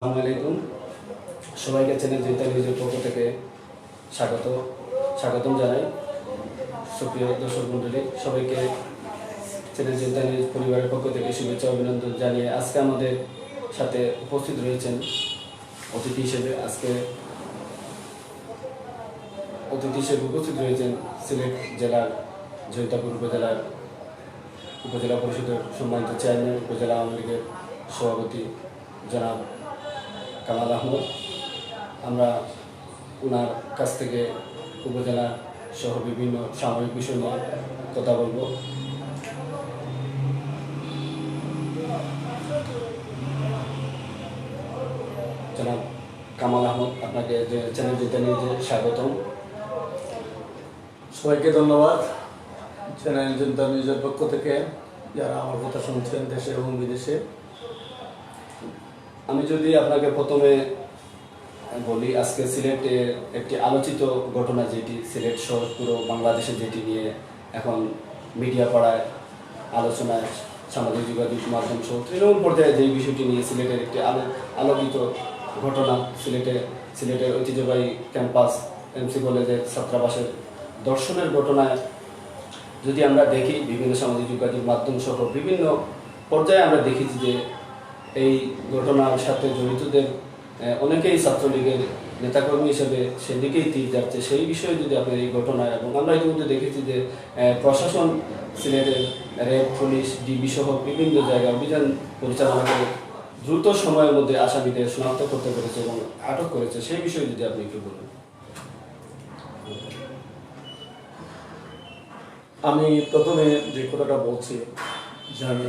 আসসালামু আলাইকুম। সবাইকে চ্যানেল জিন্তা নিউজের পক্ষ থেকে স্বাগতম জানাই। সুপ্রিয় দর্শক মণ্ডলী, সবাইকে চ্যানেল জিন্তা নিউজ পরিবারের পক্ষ থেকে শুভেচ্ছা অভিনন্দন জানিয়ে আজকে আমাদের সাথে উপস্থিত রয়েছেন অতিথি হিসেবে উপস্থিত রয়েছেন সিলেট জেলার জৈন্তাপুর উপজেলা পরিষদের সম্মানিত চেয়ারম্যান, উপজেলা আওয়ামী লীগের সভাপতি জনাব কামাল আহমদ। আমরা ওনার কাছ থেকে উপজেলা সহ বিভিন্ন সাময়িক বিষয় নিয়ে কথা বলবো। জনাব কামাল আহমদ, আপনাকে চ্যানেল জিন্তা নিউজে স্বাগতম। সবাইকে ধন্যবাদ। চ্যানেল জিন্তা নিউজের পক্ষ থেকে যারা আমার কথা শুনছেন দেশে এবং বিদেশে। আমি যদি আপনাকে প্রথমে বলি, আজকে সিলেটের একটি আলোচিত ঘটনা, যেটি সিলেট সহ পুরো বাংলাদেশে, যেটি নিয়ে এখন মিডিয়া পাড়ায় আলোচনায়, সামাজিক যোগাযোগ মাধ্যম সহ তৃণমূল পর্যায়ে যেই বিষয়টি নিয়ে সিলেটের একটি আলোকিত ঘটনা, সিলেটের ঐতিহ্যবাহী ক্যাম্পাস এমসি কলেজের ছাত্রাবাসের দর্শনের ঘটনায় যদি আমরা দেখি, বিভিন্ন সামাজিক যোগাযোগ মাধ্যম সহ বিভিন্ন পর্যায়ে আমরা দেখেছি যে এই ঘটনার সাথে জড়িতদের অনেকেই ছাত্রলীগের নেতাকর্মী হিসেবে সেদিকেই তীর যাচ্ছে। সেই বিষয়ে যদি আপনার এই ঘটনা, এবং আমরা ইতিমধ্যে দেখেছি যে প্রশাসন সিলেটের র্যাব, পুলিশ, ডিবি সহ বিভিন্ন জায়গায় অভিযান পরিচালনা করে দ্রুত সময়ের মধ্যে আসামিদের শনাক্ত করতে পেরেছে এবং আটক করেছে, সেই বিষয়ে যদি আপনি একটু বলুন। আমি প্রথমে যে কথাটা বলছি, যে আমি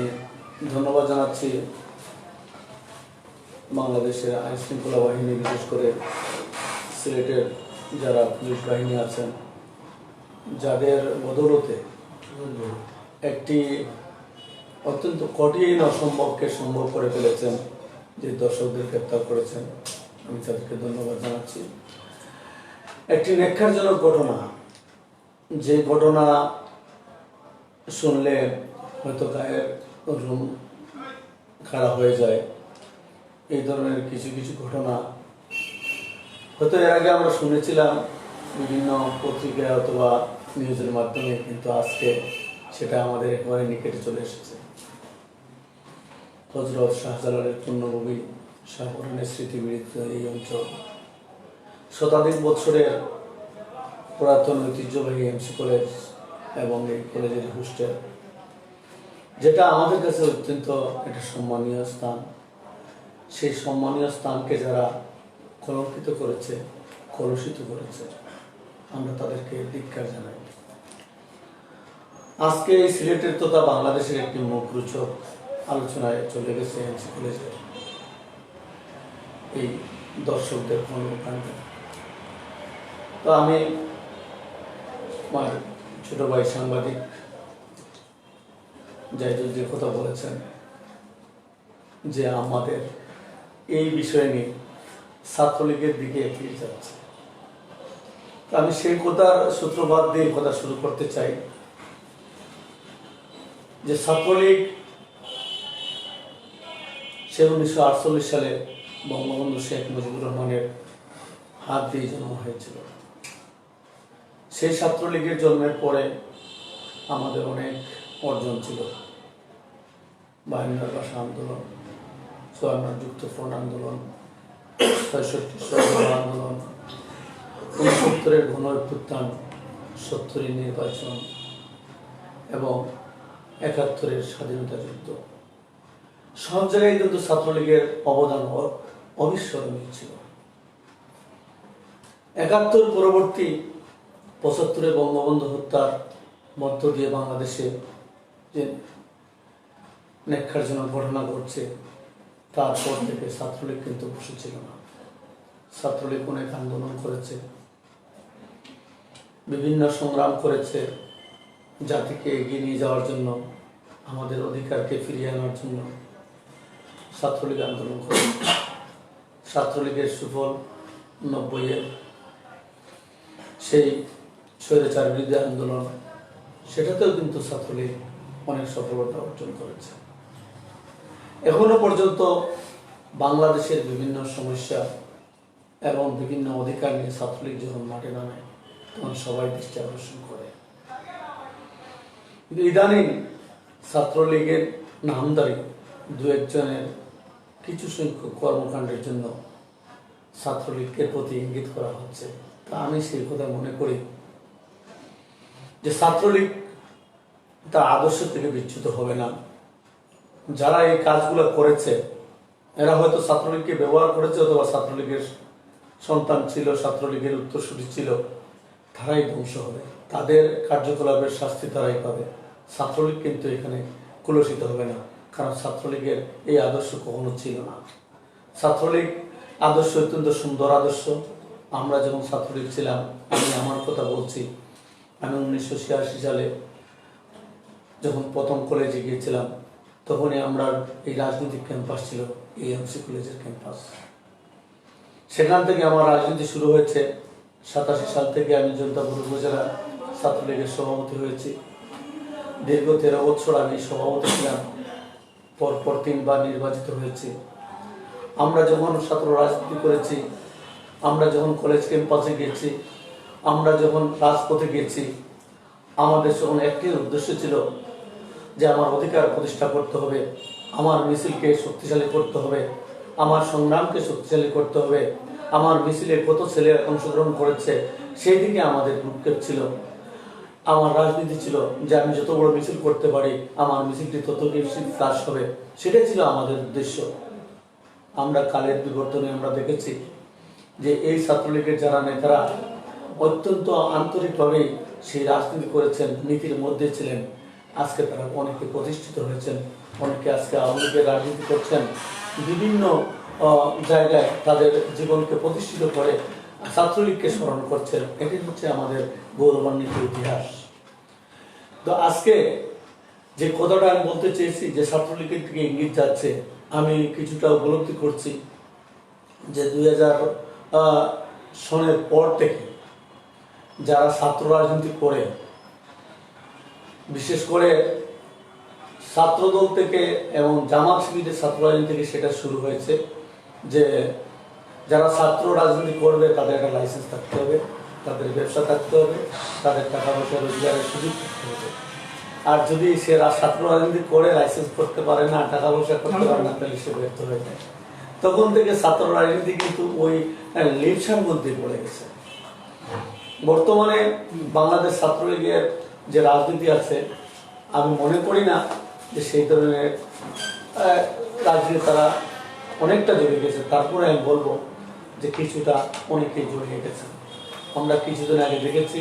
ধন্যবাদ জানাচ্ছি বাংলাদেশের আইন শৃঙ্খলা বাহিনী, বিশেষ করে সিলেটের যারা পুলিশ বাহিনী আছেন, যাদের বদৌলতে একটি অত্যন্ত কঠিন অসম্ভবকে সম্ভব করে ফেলেছেন, যে দর্শকদের গ্রেপ্তার করেছেন। আমি তাদেরকে ধন্যবাদ জানাচ্ছি। একটি ন্যাক্কারজনক ঘটনা, যে ঘটনা শুনলে হয়তো গায়ের রুম খারাপ হয়ে যায়। এই ধরনের কিছু কিছু ঘটনা হয়তো এর আগে আমরা শুনেছিলাম বিভিন্ন পত্রিকায় অথবা নিউজের মাধ্যমে, কিন্তু আজকে সেটা আমাদের একেবারে নিকটে চলে এসেছে। হযরত শাহজালালের পুণ্যভূমি শাহপরানের স্মৃতিবিদিত এই অঞ্চল, শতাধিক বছরের পুরাতন ঐতিহ্যবাহী এমসি কলেজ এবং এই কলেজের হোস্টেল, যেটা আমাদের কাছে অত্যন্ত একটা সম্মানীয় স্থান। সেই সম্মানীয় স্থানকে যারা কলঙ্কিত করেছে, কলুষিত করেছে, আমরা তাদেরকে ধিক্কার জানাই। আজকে এই সিলেটের তথা বাংলাদেশের একটি মুখরোচক আলোচনায় চলে গেছে এমসি কলেজের এই দর্শকদের কর্মকাণ্ড। তো আমি আমার ছোট ভাই সাংবাদিক জাহিদুল যে কথা বলেছেন, যে আমাদের এই বিষয় নিয়ে ছাত্রলীগের দিকে এগিয়ে যাচ্ছে, তো আমি সেই কথার সূত্রপাত দিয়ে কথা শুরু করতে চাই। যে ছাত্রলীগ সে 1948 সালে বঙ্গবন্ধু শেখ মুজিবুর রহমানের হাত দিয়ে জন্ম হয়েছিল। সেই ছাত্রলীগের জন্মের পরে আমাদের অনেক অর্জন ছিল। 52 ভাষা আন্দোলন, 54 যুক্তফ্রন্ট আন্দোলন, 65 আন্দোলন, 69 গণ অভ্যুত্থান, 70 নির্বাচন এবং 71 স্বাধীনতা যুদ্ধ। সব জায়গায় কিন্তু ছাত্রলীগের অবদান অবিস্মরণীয় ছিল। 71 পরবর্তী 75 বঙ্গবন্ধু হত্যার মধ্য দিয়ে বাংলাদেশে যে ন্যাক্কারজনক ঘটনা ঘটছে, তারপর থেকে ছাত্রলীগ কিন্তু বসেছিল না। ছাত্রলীগ অনেক আন্দোলন করেছে, বিভিন্ন সংগ্রাম করেছে, জাতিকে এগিয়ে নিয়ে যাওয়ার জন্য, আমাদের অধিকারকে ফিরিয়ে আনার জন্য ছাত্রলীগ আন্দোলন করে। ছাত্রলীগের সুফল 90-এর সেই স্বৈরাচার বিরোধী আন্দোলন, সেটাতেও কিন্তু ছাত্রলীগ অনেক সফলতা অর্জন করেছে। এখনো পর্যন্ত বাংলাদেশের বিভিন্ন সমস্যা এবং বিভিন্ন অধিকার নিয়ে ছাত্রলীগ যখন মাঠে নামে তখন সবাই দৃষ্টি আকর্ষণ করে। কিন্তু ইদানিং ছাত্রলীগের নামদারি দু একজনের কিছু সংখ্যক কর্মকাণ্ডের জন্য ছাত্রলীগের প্রতি ইঙ্গিত করা হচ্ছে। তা আমি সেই কথা মনে করি যে ছাত্রলীগ তার আদর্শ থেকে বিচ্যুত হবে না। যারা এই কাজগুলো করেছে এরা হয়তো ছাত্রলীগকে ব্যবহার করেছে অথবা ছাত্রলীগের সন্তান ছিল, ছাত্রলীগের উত্তরসূরি ছিল, তারাই ধ্বংস হবে, তাদের কার্যকলাপের শাস্তি তারাই পাবে। ছাত্রলীগ কিন্তু এখানে কুলসিত হবে না, কারণ ছাত্রলীগের এই আদর্শ কখনো ছিল না। ছাত্রলীগ আদর্শ অত্যন্ত সুন্দর আদর্শ। আমরা যখন ছাত্রলীগ ছিলাম, আমি আমার কথা বলছি, আমি 1986 সালে যখন প্রথম কলেজে গিয়েছিলাম তখনই আমরা এই রাজনৈতিক ক্যাম্পাস ছিল এএমসি কলেজের ক্যাম্পাস। সেখান থেকে আমার রাজনীতি শুরু হয়েছে। 87 সাল থেকে আমি জনতাপুর উপজেলা ছাত্রলীগের সভাপতি হয়েছি। দীর্ঘ 13 বছর আমি সভাপতি ছিলাম, পরপর 3 বার নির্বাচিত হয়েছি। আমরা যখন ছাত্র রাজনীতি করেছি, আমরা যখন কলেজ ক্যাম্পাসে গিয়েছি, আমরা যখন রাজপথে গিয়েছি, আমাদের যখন একটি উদ্দেশ্য ছিল যে আমার অধিকার প্রতিষ্ঠা করতে হবে, আমার মিছিলকে শক্তিশালী করতে হবে, আমার সংগ্রামকে শক্তিশালী করতে হবে। আমার মিছিলে কত ছেলে অংশগ্রহণ করেছে সেই দিকে আমাদের ভ্রুক্ষেপ ছিল। আমার রাজনীতি ছিল যে আমি যত বড় মিছিল করতে পারি আমার মিছিলটি তত বেশি ফ্লাশ হবে, সেটাই ছিল আমাদের উদ্দেশ্য। আমরা কালের বিবর্তনে আমরা দেখেছি যে এই ছাত্রলীগের যারা নেতারা অত্যন্ত আন্তরিকভাবে সেই রাজনীতি করেছেন, নীতির মধ্যে ছিলেন। আজকে তারা অনেকে প্রতিষ্ঠিত হয়েছেন, অনেকে আজকে আওয়ামী লীগের রাজনীতি করছেন, বিভিন্ন জায়গায় তাদের জীবনকে প্রতিষ্ঠিত করে ছাত্রলীগকে স্মরণ করছেন। এটি হচ্ছে আমাদের গৌরবান্বিত ইতিহাস। তো আজকে যে কথাটা আমি বলতে চেয়েছি যে ছাত্রলীগের দিকে ইঙ্গিত যাচ্ছে, আমি কিছুটা উপলব্ধি করছি যে 2000 সনের পর থেকে যারা ছাত্র রাজনীতি করে, বিশেষ করে ছাত্রদল থেকে এবং জামাত শিবিরের ছাত্র রাজনীতি থেকে সেটা শুরু হয়েছে যে যারা ছাত্র রাজনীতি করবে তাদের একটা লাইসেন্স থাকতে হবে, তাদের ব্যবসা থাকতে হবে, তাদের টাকা পয়সা রোজগারের সুযোগ থাকতে হবে। আর যদি সে ছাত্র রাজনীতি করে লাইসেন্স করতে পারে না, টাকা পয়সা করতে পারে না, তাহলে সে ব্যর্থ হয়ে যায়। তখন থেকে ছাত্র রাজনীতি কিন্তু ওই লিপসার মধ্যে পড়ে গেছে। বর্তমানে বাংলাদেশ ছাত্রলীগের যে রাজনীতি আছে, আমি মনে করি না যে সেই ধরনের রাজনীতি তারা অনেকটা জড়িয়ে গেছে। তারপরে আমি বলবো যে কিছুটা অনেকেই জড়িয়ে গেছে। আমরা কিছুদিন আগে দেখেছি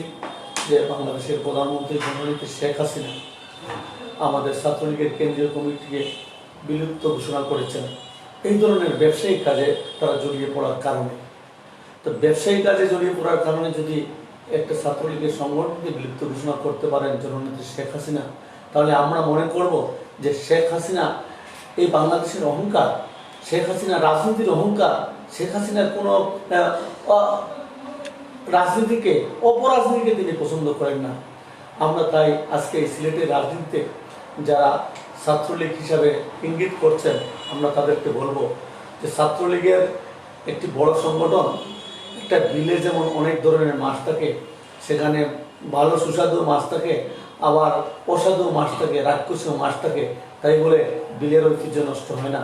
যে বাংলাদেশের প্রধানমন্ত্রী জননেত্রী শেখ হাসিনা আমাদের ছাত্রলীগের কেন্দ্রীয় কমিটিকে বিলুপ্ত ঘোষণা করেছেন এই ধরনের ব্যবসায়িক কাজে তারা জড়িয়ে পড়ার কারণে। তো ব্যবসায়িক কাজে জড়িয়ে পড়ার কারণে যদি একটা ছাত্রলীগের সংগঠনকে বিলুপ্ত ঘোষণা করতে পারেন জননেত্রী শেখ হাসিনা, তাহলে আমরা মনে করব যে শেখ হাসিনা এই বাংলাদেশের অহংকার, শেখ হাসিনা রাজনীতির অহংকার, শেখ হাসিনার কোনো রাজনীতিকে, অপরাজনীতিকে তিনি পছন্দ করেন না। আমরা তাই আজকে এই সিলেটের রাজনীতিতে যারা ছাত্রলীগ হিসাবে ইঙ্গিত করছেন, আমরা তাদেরকে বলবো যে ছাত্রলীগের একটি বড় সংগঠন, একটা বিলে যেমন অনেক ধরনের মাছ থাকে, সেখানে ভালো সুস্বাদু মাছ থাকে, আবার অসাধু মাছ থাকে, রাক্ষসীয় মাছ থাকে, তাই বলে বিলের ঐতিহ্য নষ্ট হয় না।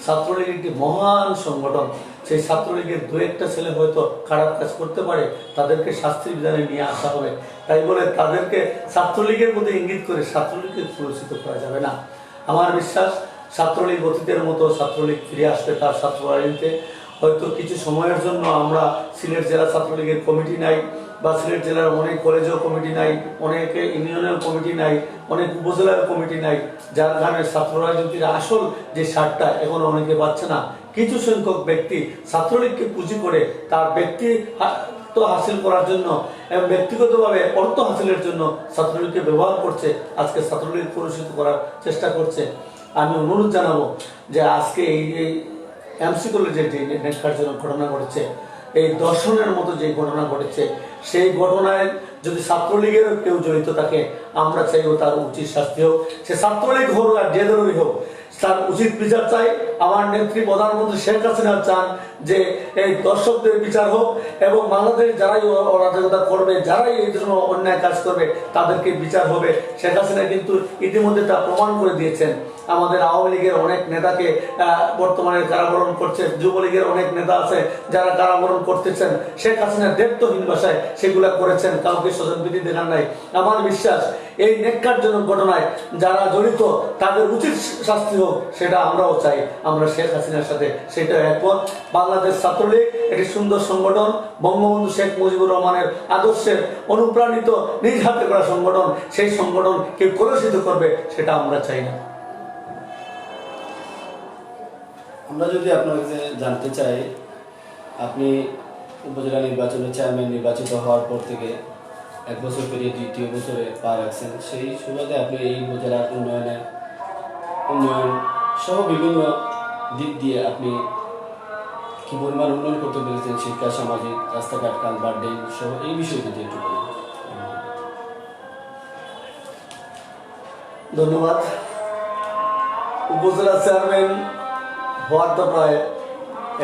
ছাত্রলীগ একটি মহান সংগঠন। সেই ছাত্রলীগের দু একটা ছেলে হয়তো খারাপ কাজ করতে পারে, তাদেরকে শাস্তির বিধানে নিয়ে আসা হবে। তাই বলে তাদেরকে ছাত্রলীগের মধ্যে ইঙ্গিত করে ছাত্রলীগকে পুরস্কৃত করা যাবে না। আমার বিশ্বাস ছাত্রলীগ অতীতের মতো ছাত্রলীগ ফিরে আসবে তার ছাত্র রাজনীতিতে। হয়তো কিছু সময়ের জন্য আমরা সিলেট জেলা ছাত্রলীগের কমিটি নাই, বা সিলেট জেলার অনেক কলেজেও কমিটি নাই, অনেকে ইউনিয়নের কমিটি নাই, অনেক উপজেলার কমিটি নাই, যার কারণে ছাত্র রাজনীতির আসল যে স্বাদটা এখন অনেকে পাচ্ছে না। কিছু সংখ্যক ব্যক্তি ছাত্রলীগকে পুঁজি করে তার ব্যক্তিত্ব হাসিল করার জন্য এবং ব্যক্তিগতভাবে অর্থ হাসিলের জন্য ছাত্রলীগকে ব্যবহার করছে, আজকে ছাত্রলীগ পুরস্কৃত করার চেষ্টা করছে। আমি অনুরোধ জানাবো যে আজকে এই এমসি কলেজের যে নেটকার্যজনক ঘটনা ঘটেছে, এই দর্শনের মতো যে ঘটনা ঘটেছে, সেই ঘটনায় যদি ছাত্রলীগের কেউ জড়িত থাকে আমরা চাইব তার উচিত শাস্তি হোক, সে ছাত্রলীগ হোক আর যে দলেরই হোক, তার উচিত বিচার চাই। আমার নেত্রী প্রধানমন্ত্রী শেখ হাসিনা চান যে এই দর্শকদের বিচার হোক এবং বাংলাদেশ যারাই অরাজকতা করবে, যারাই এই জন্য অন্যায় কাজ করবে তাদেরকে বিচার হবে। শেখ হাসিনা কিন্তু ইতিমধ্যে তা প্রমাণ করে দিয়েছেন। আমাদের আওয়ামী লীগের অনেক নেতাকে বর্তমানে কারাবরণ করছে, যুবলীগের অনেক নেতা আছে যারা কারাবরণ করতেছেন। শেখ হাসিনা দেবত্বহীন ভাষায় সেগুলা করেছেন, কাউকে স্বজনবিধি দেখান নাই। আমার বিশ্বাস এই ন্যাক্কারজনক ঘটনায় যারা জড়িত তাদের উচিত শাস্তি হোক, সেটা আমরাও চাই। আমরা শেখ হাসিনার সাথে সেটা একমত। বাংলাদেশ ছাত্রলীগ একটি সুন্দর সংগঠন, বঙ্গবন্ধু শেখ মুজিবুর রহমানের আদর্শের অনুপ্রাণিত নিজ হাতে করা সংগঠন। সেই সংগঠন কেউ কলুষিত করবে সেটা আমরা চাই না। আমরা যদি আপনার কাছে জানতে চাই, আপনি উপজেলা নির্বাচনের চেয়ারম্যান নির্বাচিত হওয়ার পর থেকে 1 বছর পেরিয়ে 2য় বছরে পা রাখছেন, সেই সুবাদে আপনি এই উপজেলার উন্নয়ন সহ বিভিন্ন দিক দিয়ে আপনি কি পরিমাণ উন্নয়ন করতে পেরেছেন, শিক্ষা, সামাজিক, রাস্তাঘাট, কালভার্ট, ড্রেন সহ এই বিষয়ে যদি একটু বলেন। ধন্যবাদ। উপজেলা চেয়ারম্যান হওয়ার তো প্রায়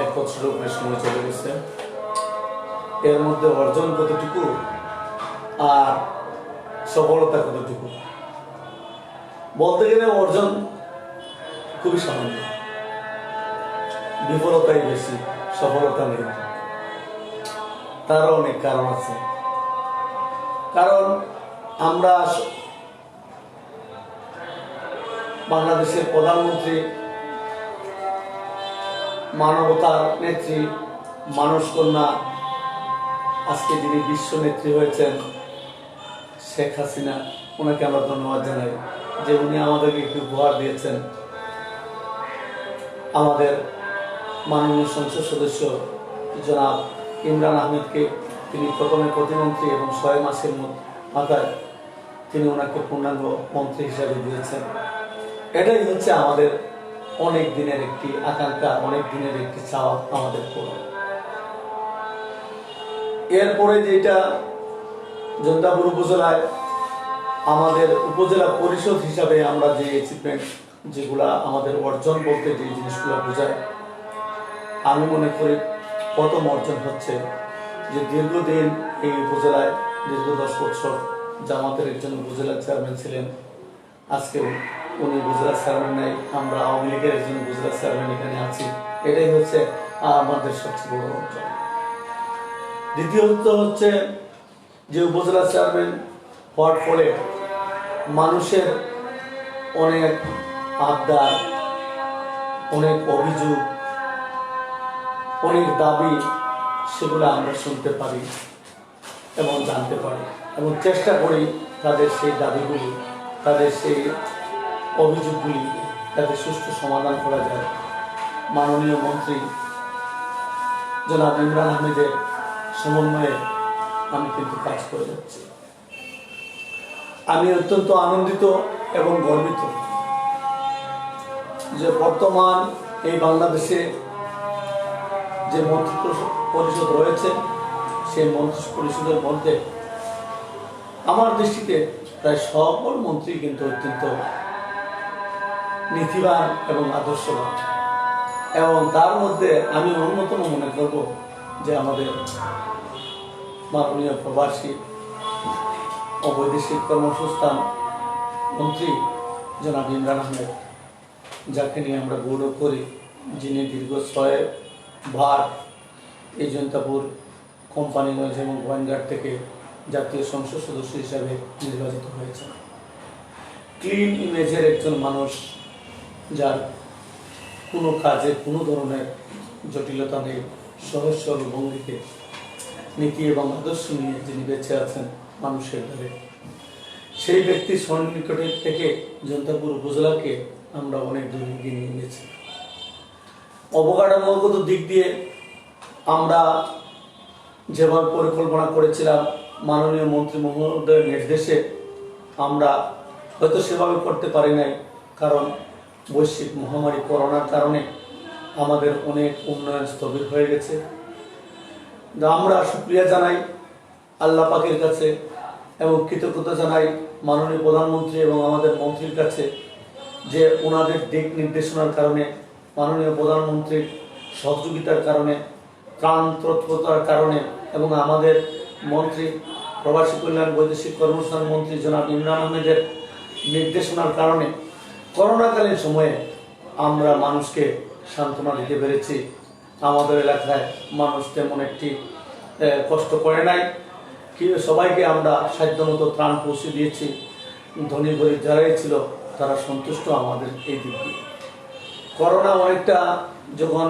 1 বছরের উপরে সময় চলে গেছে। এর মধ্যে অর্জন কতটুকু আর সফলতা কতটুকু বলতে গেলে অর্জন খুবই সামান্য, বিফলতাই বেশি, সফলতা নেই। তারও অনেক কারণ আছে। কারণ আমরা বাংলাদেশের প্রধানমন্ত্রী, মানবতার নেত্রী, মানুষ কন্যা, আজকে যিনি বিশ্ব নেত্রী হয়েছেন শেখ হাসিনা, ওনাকে আমরা ধন্যবাদ জানাই যে উনি আমাদেরকে একটু উপহার দিয়েছেন। আমাদের মাননীয় সংসদ সদস্য জনাব ইমরান আহমেদকে তিনি প্রথমে প্রতিমন্ত্রী এবং 6 মাসের মাথায় তিনি ওনাকে পূর্ণাঙ্গ মন্ত্রী হিসাবে দিয়েছেন। এটাই হচ্ছে আমাদের অনেক দিনের একটি আকাঙ্ক্ষা, অনেক দিনের একটি চাওয়া আমাদের পূরণ। এরপরে যেটা জন্তাপুর উপজেলায় আমাদের উপজেলা পরিষদ হিসাবে আমরা যে অ্যাচিভমেন্ট, যেগুলা আমাদের অর্জন বলতে যে জিনিসগুলো বোঝায়, আমি মনে করি প্রথম অর্জন হচ্ছে যে দীর্ঘদিন এই উপজেলায় দীর্ঘ 10 বছর জামাতের একজন উপজেলা চেয়ারম্যান ছিলেন। আজকে উনি উপজেলা চেয়ারম্যান নাই, আমরা আওয়ামী লীগের একজন উপজেলা চেয়ারম্যান এখানে আছি। এটাই হচ্ছে আমাদের সবচেয়ে বড় অর্জন। দ্বিতীয়ত হচ্ছে যে উপজেলা চেয়ারম্যান হওয়ার ফলে মানুষের অনেক আবদার, অনেক অভিযোগ, অনেক দাবি, সেগুলো আমরা শুনতে পারি এবং জানতে পারি এবং চেষ্টা করি তাদের সেই দাবিগুলি, তাদের সেই অভিযোগগুলি যাতে সুষ্ঠু সমাধান করা যায়। মাননীয় মন্ত্রী জনাব ইমরান আহমেদের সমন্বয়ে আমি কিন্তু কাজ করে যাচ্ছি। আমি অত্যন্ত আনন্দিত এবং গর্বিত যে বর্তমান এই বাংলাদেশে যে মন্ত্রী পরিষদ রয়েছে, সেই মন্ত্রী পরিষদের মধ্যে আমার দৃষ্টিতে প্রায় সকল মন্ত্রী কিন্তু অত্যন্ত নীতিবান এবং আদর্শবান, এবং তার মধ্যে আমি অন্যতম মনে করব যে আমাদের মাননীয় প্রবাসী ও বৈদেশিক কর্মসংস্থান মন্ত্রী জনাব ইমরান আহমেদ, যাকে নিয়ে আমরা গৌরব করি, যিনি দীর্ঘ 6 বার এই জৈন্তাপুর, কোম্পানিগঞ্জ এবং গোয়েনঘাট থেকে জাতীয় সংসদ সদস্য হিসাবে নির্বাচিত হয়েছেন। ক্লিন ইমেজের একজন মানুষ, যার কোনো কাজে কোনো ধরনের জটিলতা নেই, সহজ সরল ভঙ্গিতে নীতি এবং আদর্শ নিয়ে যিনি বেঁচে আছেন মানুষের ধারে, সেই ব্যক্তির সন্নিকটে থেকে জৈন্তাপুর উপজেলাকে আমরা অনেক দূর এগিয়ে নিয়ে গেছি। অবকাঠামোগত দিক দিয়ে আমরা যেভাবে পরিকল্পনা করেছিলাম মাননীয় মন্ত্রী মহোদয়ের নির্দেশে, আমরা হয়তো সেভাবে করতে পারি নাই, কারণ বৈশ্বিক মহামারী করোনার কারণে আমাদের অনেক উন্নয়ন স্থবির হয়ে গেছে। আমরা শুকরিয়া জানাই আল্লাহ পাকের কাছে এবং কৃতজ্ঞতা জানাই মাননীয় প্রধানমন্ত্রী এবং আমাদের মন্ত্রীর কাছে যে ওনাদের দিক নির্দেশনার কারণে, মাননীয় প্রধানমন্ত্রীর সহযোগিতার কারণে, ত্রাণ তৎপরতার কারণে এবং আমাদের মন্ত্রী প্রবাসী কল্যাণ বৈদেশিক কর্মসংস্থান মন্ত্রী জনাব ইমরান আহমেদের নির্দেশনার কারণে করোনাকালীন সময়ে আমরা মানুষকে সান্ত্বনা দিতে পেরেছি। আমাদের এলাকায় মানুষ তেমন একটি কষ্ট করে নাই, কি সবাইকে আমরা সাধ্যমতো ত্রাণ পৌঁছে দিয়েছি। ধনী গরিব যারাই ছিল তারা সন্তুষ্ট আমাদের এই দিক দিয়ে। করোনা অনেকটা যখন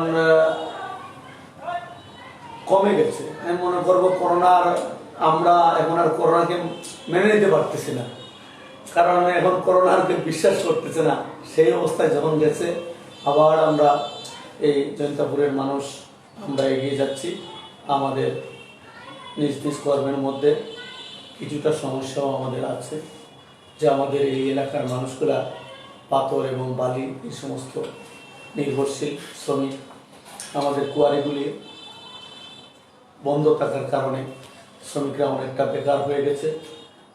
কমে গেছে, আমি মনে করবো করোনার আমরা এখন আর করোনাকে মেনে নিতে পারতেছি না, কারণ এখন করোনাকে বিশ্বাস করতেছে না। সেই অবস্থায় যখন গেছে, আবার আমরা এই জয়ন্তাপুরের মানুষ আমরা এগিয়ে যাচ্ছি। আমাদের নিজ নিজ কর্মের মধ্যে কিছুটা সমস্যাও আমাদের আছে, যে আমাদের এই এলাকার মানুষগুলা পাথর এবং বালি এই সমস্ত নির্ভরশীল শ্রমিক। আমাদের কোয়ারিগুলি বন্ধ থাকার কারণে শ্রমিকরা অনেকটা বেকার হয়ে গেছে,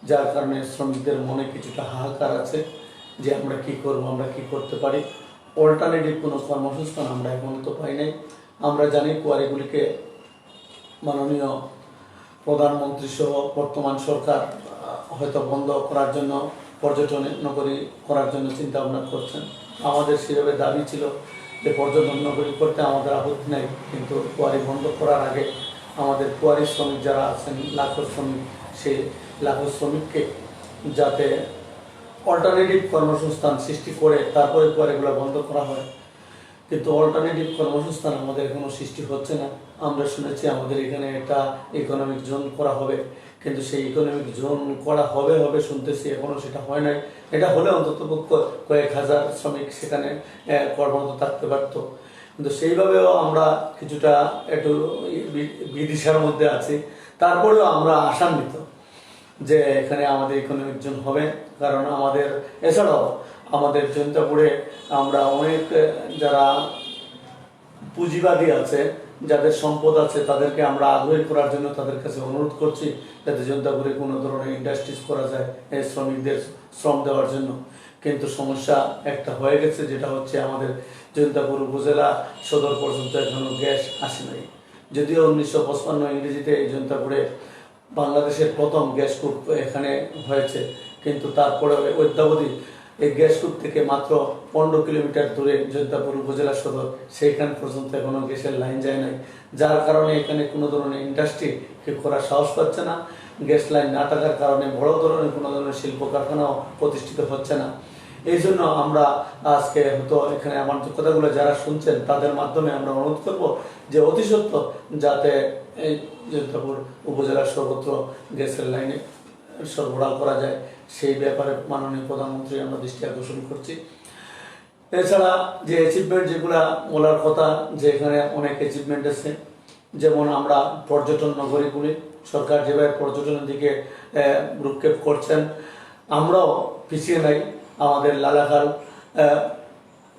যার কারণে শ্রমিকদের মনে কিছুটা হাহাকার আছে যে আমরা কি করব, আমরা কি করতে পারি। অল্টারনেটিভ কোনো কর্মসংস্থান আমরা এখন তো পাই নাই। আমরা জানি কোয়ারিগুলিকে মাননীয় প্রধানমন্ত্রী সহ বর্তমান সরকার হয়তো বন্ধ করার জন্য, পর্যটন নগরী করার জন্য চিন্তা ভাবনা করছেন। আমাদের সেভাবে দাবি ছিল যে পর্যটন নগরী করতে আমাদের আপত্তি নেই, কিন্তু কোয়ারি বন্ধ করার আগে আমাদের কোয়ারি শ্রমিক যারা আছেন, লাখো শ্রমিক, সেই লাখো শ্রমিককে যাতে অল্টারনেটিভ কর্মসংস্থান সৃষ্টি করে তারপরে কোয়ারিগুলো বন্ধ করা হয়। কিন্তু অল্টারনেটিভ কর্মসংস্থান আমাদের এখনো সৃষ্টি হচ্ছে না। আমরা শুনেছি আমাদের এখানে একটা ইকোনমিক জোন করা হবে, কিন্তু সেই ইকোনমিক জোন করা হবে হবে শুনতেছি, এখনো সেটা হয় নাই। এটা হলে অন্তত কয়েক হাজার শ্রমিক সেখানে কর্মরত থাকতে পারতো, কিন্তু সেইভাবেও আমরা কিছুটা একটু বিদিশার মধ্যে আছি। তারপরেও আমরা আশান্বিত যে এখানে আমাদের ইকোনমিক জোন হবে, কারণ আমাদের এছাড়াও আমাদের জয়ন্তাপুরে আমরা অনেক যারা পুঁজিবাদী আছে, যাদের সম্পদ আছে, তাদেরকে আমরা আগ্রহী করার জন্য তাদের কাছে অনুরোধ করছি যাতে জয়ন্তাপুরে কোনো ধরনের ইন্ডাস্ট্রিজ করা যায় এই শ্রমিকদের শ্রম দেওয়ার জন্য। কিন্তু সমস্যা একটা হয়ে গেছে, যেটা হচ্ছে আমাদের জয়ন্তাপুর উপজেলা সদর পর্যন্ত এখনো গ্যাস আসে নাই। যদিও 1955 ইংরেজিতে এই জয়ন্তাপুরে বাংলাদেশের প্রথম গ্যাস কূপ এখানে হয়েছে, কিন্তু তারপরে অদ্যাবধি এই গ্যাস কূপ থেকে মাত্র 15 কিলোমিটার দূরে জয়ন্তাপুর উপজেলা সদর, সেইখান পর্যন্ত এখনো গ্যাসের লাইন যায় নাই, যার কারণে এখানে কোনো ধরনের ইন্ডাস্ট্রি করার সাহস পাচ্ছে না। গ্যাস লাইন না থাকার কারণে বড় ধরনের কোনো ধরনের শিল্প কারখানাও প্রতিষ্ঠিত হচ্ছে না। এই জন্য আমরা আজকে হয়তো এখানে আমার কথাগুলো যারা শুনছেন তাদের মাধ্যমে আমরা অনুরোধ করব যে অতি সত্বর যাতে এই জয়ন্তাপুর উপজেলার সর্বত্র গ্যাসের লাইনে সরবরাহ করা যায়, সেই ব্যাপারে মাননীয় প্রধানমন্ত্রী আমরা দৃষ্টি আকর্ষণ করছি। এছাড়া যে অ্যাচিভমেন্ট যেগুলা বলার কথা, যে এখানে অনেক অ্যাচিভমেন্ট আছে, যেমন আমরা পর্যটন নগরীগুলি সরকার যেভাবে পর্যটনের দিকে ভ্রুক্ষেপ করছেন, আমরাও পিছিয়ে নাই। আমাদের লালাখাল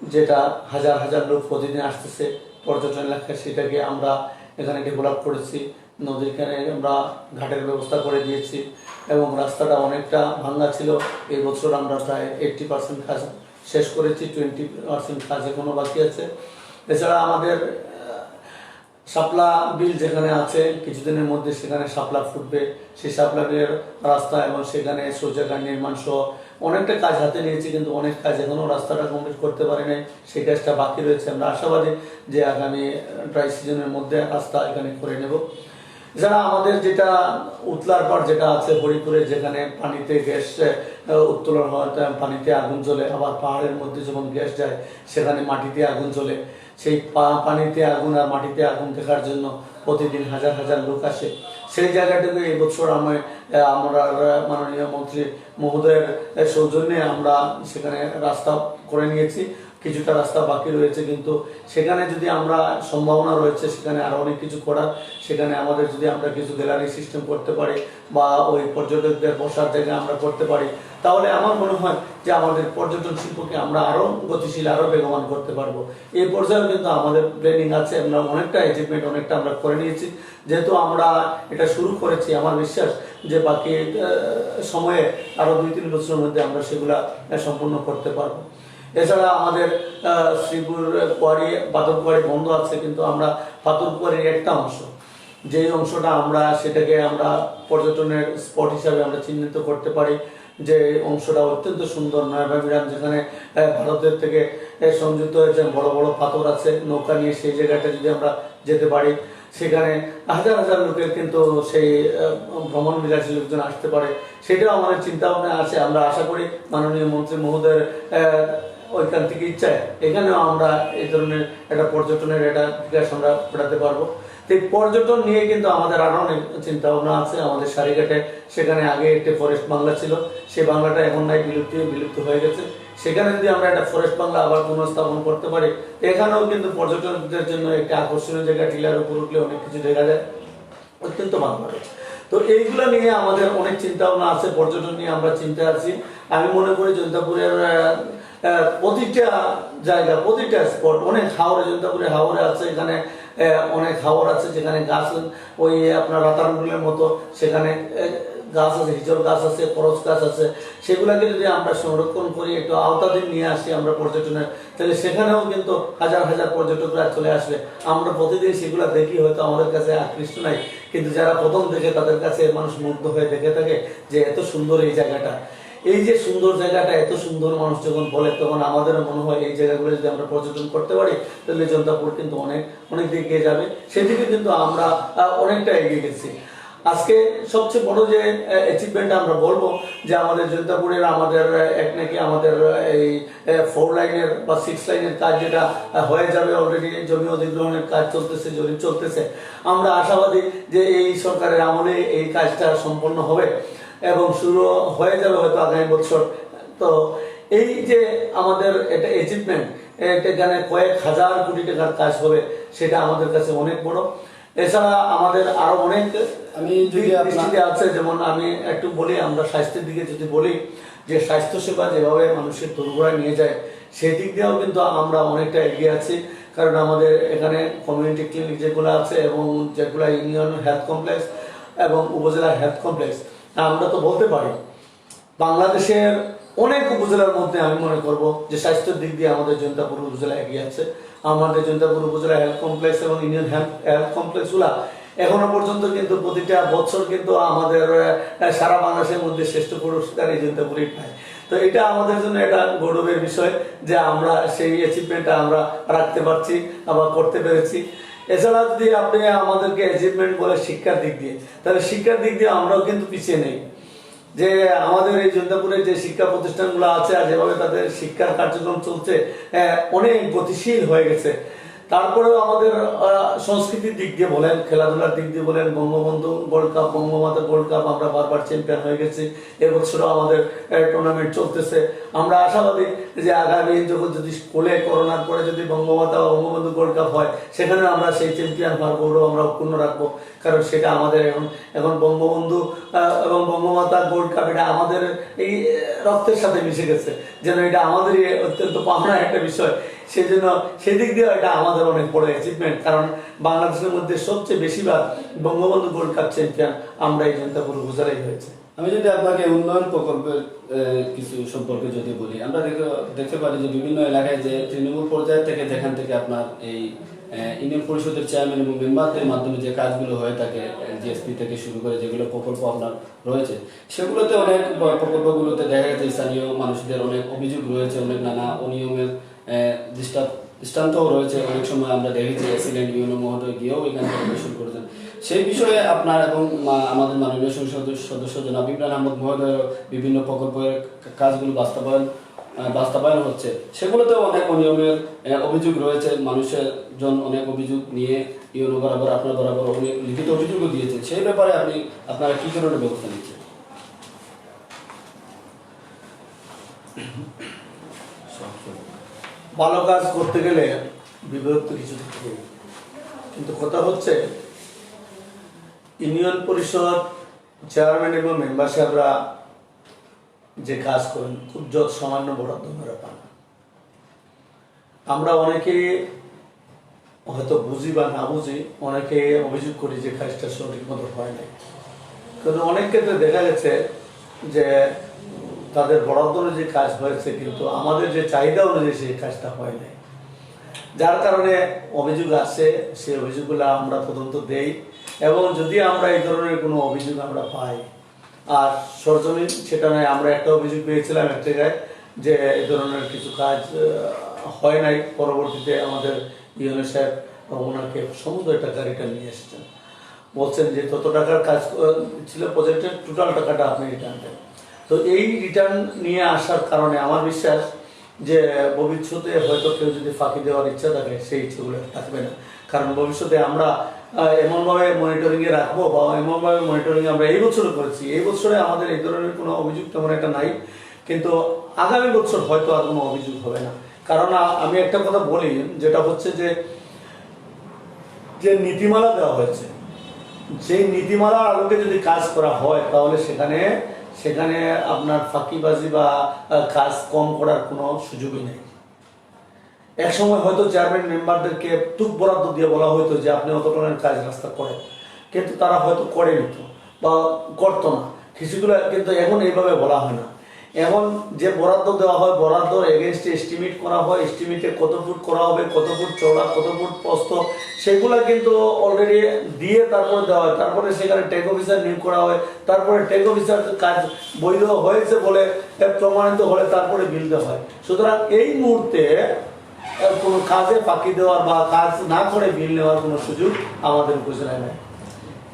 যেটা হাজার হাজার লোক প্রতিদিন আসতেছে পর্যটন এলাকায়, সেটাকে আমরা এখানে ডেভেলপ করেছি। নদীখানে আমরা ঘাটের ব্যবস্থা করে দিয়েছি এবং রাস্তাটা অনেকটা ভাঙ্গা ছিল। এই বছর আমরা প্রায় 80% কাজ শেষ করেছি, 20% কাজ এখনো বাকি আছে। এছাড়া আমাদের শাপলা বিল যেখানে আছে, কিছুদিনের মধ্যে সেখানে শাপলা ফুটবে। সেই শাপলা বিলের রাস্তা এবং সেখানে শৌচাগার নির্মাণ সহ অনেকটা কাজ হাতে নিয়েছি, কিন্তু অনেক কাজ এখনো রাস্তাটা কমপ্লিট করতে পারি নাই, সেই কাজটা বাকি রয়েছে। আমরা আশাবাদী যে আগামী ড্রাই সিজনের মধ্যে রাস্তা এখানে করে নেব। যারা আমাদের যেটা উতলার পাড় যেটা আছে হরিপুরে, যেখানে পানিতে গ্যাস উত্তোলন হয়, পানিতে আগুন জ্বলে, আবার পাহাড়ের মধ্যে যখন গ্যাস যায় সেখানে মাটিতে আগুন জ্বলে। সেই পানিতে আগুন আর মাটিতে আগুন দেখার জন্য প্রতিদিন হাজার হাজার লোক আসে। সেই জায়গাটুকু এই বছর আমরা মাননীয় মন্ত্রী মহোদয়ের সৌজন্যে আমরা সেখানে রাস্তা করে নিয়েছি, কিছুটা রাস্তা বাকি রয়েছে, কিন্তু সেখানে যদি আমরা সম্ভাবনা রয়েছে সেখানে আরো অনেক কিছু করার। সেখানে আমাদের যদি আমরা কিছু গ্যালারি সিস্টেম করতে পারি বা ওই পর্যটকদের বসার জায়গা আমরা করতে পারি, তাহলে আমার মনে হয় যে আমাদের পর্যটন শিল্পকে আমরা আরো গতিশীল, আরো বেগবান করতে পারবো। এই পর্যায়ে কিন্তু আমাদের প্ল্যানিং আছে, আমরা অনেকটা অ্যাচিভমেন্ট অনেকটা আমরা করে নিয়েছি। যেহেতু আমরা এটা শুরু করেছি, আমার বিশ্বাস যে বাকি সময়ে আরো 2-3 বছরের মধ্যে আমরা সেগুলা সম্পূর্ণ করতে পারবো। এছাড়া আমাদের শ্রীপুর কোয়ারি, পাথর কোয়ারি বন্ধ আছে, কিন্তু আমরা পাথর কোয়ারির একটা অংশ, যেই অংশটা আমরা সেটাকে আমরা পর্যটনের স্পট হিসাবে আমরা চিহ্নিত করতে পারি, যে অংশটা অত্যন্ত সুন্দর নয়াবাবিরাম, যেখানে ভারতের থেকে সংযুক্ত হয়েছে বড় বড় পাথর আছে, নৌকা নিয়ে সেই জায়গাটা যদি আমরা যেতে পারি, সেখানে হাজার হাজার লোকের কিন্তু সেই ভ্রমণ বিলাসী লোকজন আসতে পারে, সেটাও আমাদের চিন্তা ভাবনা আছে। আমরা আশা করি মাননীয় মন্ত্রী মহোদয়ের ওইখান থেকে ইচ্ছায় এখানেও আমরা এই ধরনের একটা পর্যটনের একটা বিকাশ আমরা ঘটাতে পারবো। এই পর্যটন নিয়ে কিন্তু আমাদের আরো অনেক চিন্তা ভাবনা আছে। আমাদের সারিঘাটে সেখানে আগে একটা ফরেস্ট বাংলা ছিল, সেই বাংলাটা এখন নাই, বিলুপ্ত হয়ে গেছে। সেখানে যদি আমরা একটা ফরেস্ট বাংলা আবার পুনঃস্থাপন করতে পারি, এখানেও কিন্তু পর্যটকদের জন্য একটা আকর্ষণীয় জায়গা, টিলার উপর উঠলে অনেক কিছু দেখা যায়, অত্যন্ত ভালো লাগে। তো এইগুলো নিয়ে আমাদের অনেক চিন্তা ভাবনা আছে, পর্যটন নিয়ে আমরা চিন্তা আছি। আমি মনে করি জৈন্তাপুরের প্রতিটা জায়গা, প্রতিটা স্পট, অনেক হাওড়ে, জৈন্তাপুরে হাওড়ে আছে, এখানে অনেক হাওর আছে যেখানে গাছ ওই আপনার রাতারগুলের মতো সেখানে গাছ আছে, হিজল গাছ আছে, করচ গাছ আছে, সেগুলাকে যদি আমরা সংরক্ষণ করি, একটু আওতাধীন নিয়ে আসি আমরা পর্যটনের, তাহলে সেখানেও কিন্তু হাজার হাজার পর্যটকরা চলে আসবে। আমরা প্রতিদিন সেগুলা দেখি, হয়তো আমাদের কাছে আকৃষ্ট নাই, কিন্তু যারা প্রথম দেখে তাদের কাছে মানুষ মুগ্ধ হয়ে দেখে থাকে যে এত সুন্দর এই জায়গাটা। এই যে সুন্দর জায়গাটা, এত সুন্দর, মানুষ যখন বলে তখন আমাদেরও মনে হয় এই জায়গাগুলো যদি আমরা পর্যটন করতে পারি তাহলে জৈন্তাপুর কিন্তু অনেক অনেক দিকে এগিয়ে যাবে। সেদিকে কিন্তু আমরা অনেকটা এগিয়ে গেছি। আজকে সবচেয়ে বড় যে অ্যাচিভমেন্ট আমরা বলবো যে আমাদের জৈন্তাপুরের আমাদের এক নাকি আমাদের এই 4 লাইনের বা 6 লাইনের কাজ যেটা হয়ে যাবে, অলরেডি জমি অধিগ্রহণের কাজ চলতেছে, জরিপ চলতেছে। আমরা আশাবাদী যে এই সরকারের আমলে এই কাজটা সম্পন্ন হবে এবং শুরু হয়ে যাবে হয়তো আগামী বছর। তো এই যে আমাদের এটা অ্যাচিভমেন্ট, এখানে কয়েক হাজার কোটি টাকার কাজ হবে, সেটা আমাদের কাছে অনেক বড়। এছাড়া আমাদের আরো অনেক আমি যদি দৃষ্টিতে আছে, যেমন আমি একটু বলি, আমরা স্বাস্থ্যের দিকে যদি বলি, যে স্বাস্থ্য সেবা যেভাবে মানুষের দোরগোড়ায় নিয়ে যায়, সেই দিক দিয়েও কিন্তু আমরা অনেকটা এগিয়ে আছি। কারণ আমাদের এখানে কমিউনিটি ক্লিনিক যেগুলো আছে এবং যেগুলো ইউনিয়ন হেলথ কমপ্লেক্স এবং উপজেলা হেলথ কমপ্লেক্স, আমরা তো বলতে পারি বাংলাদেশের অনেক উপজেলার মধ্যে আমি মনে করব যে স্বাস্থ্যের দিক দিয়ে আমাদের জৈন্তাপুর উপজেলা এগিয়ে আছে। আমাদের জৈন্তাপুর উপজেলা হেলথ কমপ্লেক্স এবং ইউনিয়ন হেলথ কমপ্লেক্স গুলা এখনো পর্যন্ত কিন্তু প্রতিটা বছর কিন্তু আমাদের সারা বাংলাদেশের মধ্যে শ্রেষ্ঠ পুরস্কার এই জৈন্তাপুরই পায়। তো এটা আমাদের জন্য একটা গৌরবের বিষয় যে আমরা সেই অ্যাচিভমেন্টটা আমরা রাখতে পারছি, আবার করতে পেরেছি। এছাড়া যদি আপনি আমাদেরকে অ্যাচিভমেন্ট বলে শিক্ষার দিক দিয়ে, তাহলে শিক্ষার দিক দিয়ে আমরাও কিন্তু পিছিয়ে নেই। যে আমাদের এই জৈন্তাপুরের যে শিক্ষা প্রতিষ্ঠানগুলো আছে আর যেভাবে তাদের শিক্ষার কার্যক্রম চলছে, অনেক গতিশীল হয়ে গেছে। তারপরেও আমাদের সংস্কৃতির দিক দিয়ে বলেন, খেলাধুলার দিক দিয়ে বলেন, Bangabandhu gold cup, Bangamata gold cup আমরা বারবার চ্যাম্পিয়ন হয়ে গেছি। এবছরও আমাদের টুর্নামেন্ট চলতেছে। আমরা আশাবাদী যে আগামী যখন যদি স্কুলে করোনার পরে যদি বঙ্গমাতা বা বঙ্গবন্ধু গোল্ড কাপ হয়, সেখানে আমরা সেই চ্যাম্পিয়ন হওয়ার গৌরব আমরা অক্ষুণ্ণ রাখবো। কারণ সেটা আমাদের এখন বঙ্গবন্ধু এবং বঙ্গমাতা গোল্ড কাপ, এটা আমাদের এই রক্তের সাথে মিশে গেছে, যেন এটা আমাদেরই অত্যন্ত পাওনা একটা বিষয়। সেই জন্য সেদিক দিয়ে এটা আমাদের অনেক বড় অ্যাচিভমেন্ট, কারণ বাংলাদেশের মধ্যে সবচেয়ে বেশিবার বঙ্গবন্ধু গোল্ড কাপ চ্যাম্পিয়ন আমরা এই জৈন্তাপুর উপজেলায় হয়েছে। আমি যদি আপনাকে উন্নয়ন প্রকল্পের কিছু সম্পর্কে যদি বলি, আমরা দেখতে পারি যে বিভিন্ন এলাকায় যে তৃণমূল পর্যায় থেকে যেখান থেকে আপনার এই ইউনিয়ন পরিষদের চেয়ারম্যান এবং মেম্বারদের মাধ্যমে যে কাজগুলো হয়ে থাকে, জিএসপি থেকে শুরু করে যেগুলো প্রকল্প আপনার রয়েছে, সেগুলোতে অনেক প্রকল্পগুলোতে দেখা গেছে স্থানীয় মানুষদের অনেক অভিযোগ রয়েছে, অনেক নানা অনিয়মের দৃষ্টান্তও রয়েছে। অনেক সময় আমরা দেখেছি অ্যাক্সিডেন্ট ইউনো মহোদয় গিয়েও এখানে পরিবেশন করেছেন। সেই বিষয়ে আপনার এবং আমাদের মাননীয় সংসদ সদস্য জনাব ইমরান আহমদ মহোদয়ের বিভিন্ন প্রকল্পের কাজগুলো বাস্তবায়ন হচ্ছে, সেগুলোতেও অনেক অনিয়মের অভিযোগ রয়েছে। মানুষের জন অনেক অভিযোগ নিয়ে ইউনো বরাবর, আপনার বরাবর অনেক লিখিত অভিযোগও দিয়েছেন। সেই ব্যাপারে আপনারা কি ধরনের ব্যবস্থা নিচ্ছেন? ভালো কাজ করতে গেলে বিপরীত কিছু থাকেই। কিন্তু কথা হচ্ছে ইউনিয়ন পরিষদ চেয়ারম্যান এবং মেম্বার সাহেবরা যে কাজ করেন খুব যত সামান্য বরাদ্দ ওনারা পান। আমরা অনেকে হয়তো বুঝি বা না বুঝি, অনেকে অভিযোগ করি যে কাজটা সঠিক মতো হয় নাই। কিন্তু অনেক ক্ষেত্রে দেখা গেছে যে তাদের বরাদ্দ অনুযায়ী কাজ হয়েছে, কিন্তু আমাদের যে চাহিদা অনুযায়ী সেই কাজটা হয় নাই, যার কারণে অভিযোগ আসছে। সেই অভিযোগগুলো আমরা তদন্ত দেই, এবং যদি আমরা এই ধরনের কোনো অভিযোগ আমরা পাই, আর সরজমিন সেটা নয়, আমরা একটা অভিযোগ পেয়েছিলাম এক জায়গায় যে এই ধরনের কিছু কাজ হয় নাই। পরবর্তীতে আমাদের ইউএনও সাহেব ওনাকে সমুদ্র টাকা রিটার্ন নিয়ে এসেছেন, বলছেন যে তত টাকার কাজ ছিল প্রজেক্টের, টোটাল টাকাটা আপনি রিটার্ন দেন। তো এই রিটার্ন নিয়ে আসার কারণে আমার বিশ্বাস যে ভবিষ্যতে হয়তো কেউ যদি ফাঁকি দেওয়ার ইচ্ছা থাকে সেই ইচ্ছেগুলো থাকবে না। কারণ ভবিষ্যতে আমরা এমনভাবে মনিটরিংয়ে রাখবো, বা এমনভাবে মনিটরিং আমরা এই বছরও করেছি, এই বছরে আমাদের এই ধরনের কোনো অভিযোগ তেমন একটা নাই, কিন্তু আগামী বছর হয়তো আর কোনো অভিযোগ হবে না। কারণ আমি একটা কথা বলি, যেটা হচ্ছে যে নীতিমালা দেওয়া হয়েছে, সেই নীতিমালার আলোকে যদি কাজ করা হয় তাহলে সেখানে আপনার ফাঁকিবাজি বা কাজ কম করার কোনো সুযোগই নেই। এক সময় হয়তো চেয়ারম্যান মেম্বারদেরকে টুক বরাদ্দ দিয়ে বলা হতো যে আপনি অত টনের কাজ রাস্তা করেন, কিন্তু তারা হয়তো করে নিত বা করতো না কিছুগুলো, কিন্তু এখন এইভাবে বলা হয় না। এখন যে বরাদ্দ দেওয়া হয়, বরাদ্দ এগেনস্টে এস্টিমেট করা হয়, এস্টিমেটে কত ফুট করা হবে, কত ফুট চওড়া, কত ফুট প্রস্থ, সেগুলা কিন্তু অলরেডি দিয়ে তারপরে দেওয়া হয়। তারপরে সেখানে ট্যাগ অফিসার নিয়োগ করা হয়, তারপরে ট্যাগ অফিসার কাজ বৈধ হয়েছে বলে প্রমাণিত হলে তারপরে বিল দেওয়া হয়। সুতরাং এই মুহূর্তে কোনো কাজে ফাঁকি দেওয়ার বা কাজ না করে বিল নেওয়ার কোনো সুযোগ আমাদের উপজেলায় নেই।